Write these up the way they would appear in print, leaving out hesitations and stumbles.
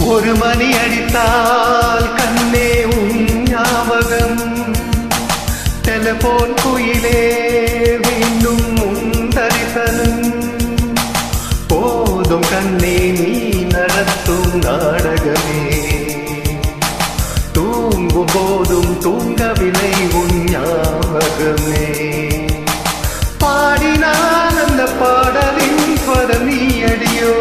ஒரு மணி அடித்தால் கண்ணே உன் ஞாபகம் டெலிபோன் குயிலே மீண்டும் உன் தரிசனம் போதும் கண்ணே நீ நடத்தும் நாடகமே தூங்கும் போதும் தூங்கவில்லை உன் ஞாபகமே பாடினான் அந்த பாடலின் ஸ்வரம் நீ அடியோ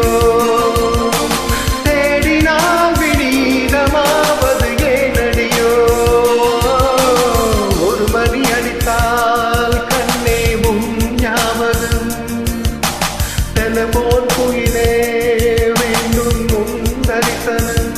போல் குயிலே வேண்டும் உன் தரிசனம்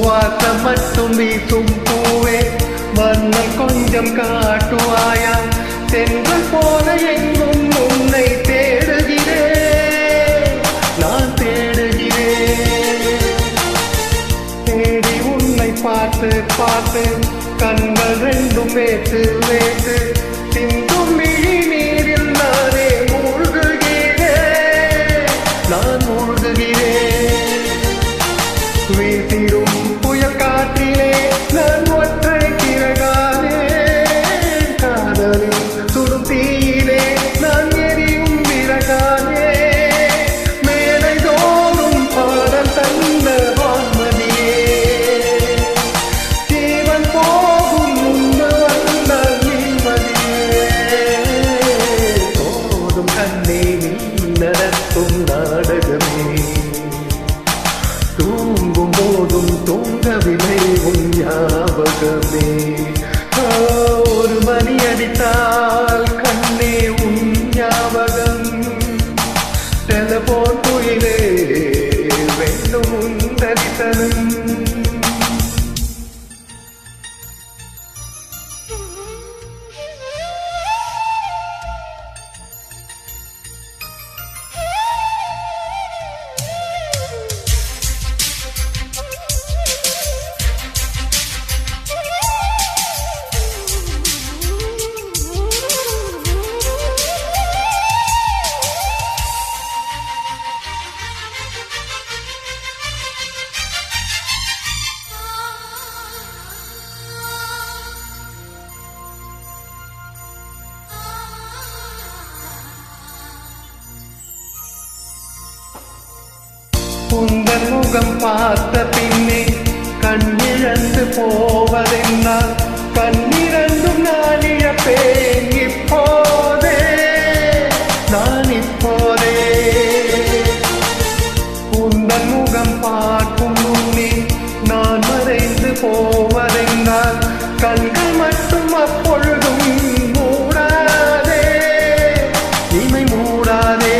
வாசம் மட்டும் வீசும் பூவே வண்ணம் கொஞ்சம் காட்டுவாயா தென்றல் போல எங்கும் உன்னை தேடுகிறேன் நான் தேடுகிறேன் தேடி உன்னை பார்த்து பார்த்து கண்கள் ரெண்டும் வேத்து வேத்து சிந்தும் மிழி நீரில் நானே மூழ்குகிறேன் நான் மூழ்குகிறேன் வீசிடும் புயல் காற்றிலே நான் ஒற்றை கிறகாலே காதலில் சுடும் தீயிலே நான் எரியும் விறகாலே மேலை தோறும் பாடல் தந்த வான்மதியே ஜீவன் போகும் முன்பு வந்த நிம்மதியே போதும் கண்ணே நீ நடத்தும் நாடகமே தூங்கும் போதும் தூங்கவில்லை உன் ஞாபகமே ஒரு மணி அடித்தால் கண்ணே உன் ஞாபகம் டெலிபோன் குயிலே வேண்டும் உன் தரிசனம் உந்தன் முகம் பார்த்த பின்னே கண்ணிழந்து போவதென்னால் கண்ணிரண்டும் நான் இழப்பேன் இப்போதே நான் இப்போதே உந்தன் முகம் பார்க்கும் முன்னே நான் மறைந்து போவதென்னால் கண்கள் மட்டும் அப்பொழுதும் மூடாதே இமை மூடாதே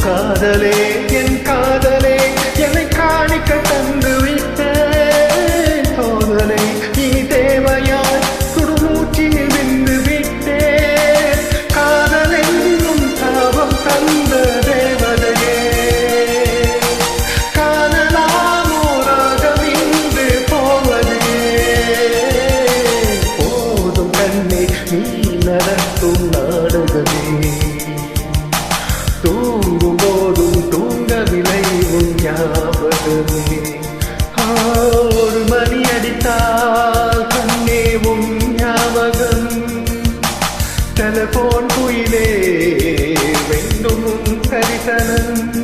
காதலே என் காதலே என்னை காணிக்க தந்து விட்டேன் சோதனை நீ தேவையாய் சுடுமூச்சில் விந்து விட்டேன் காதல் என்னும் தாபம் தந்த தேவதையே காதலாமோராக இன்று போவதே போதும் கண்ணே நீ நடத்தும் நாடகமே தூங்கும் போதும் தூங்கவில்லை உன் ஞாபகமே ஒரு மணி அடித்தால் கண்ணே உன் ஞாபகம் டெலிபோன் குயிலே வேண்டும் உன் தரிசனம்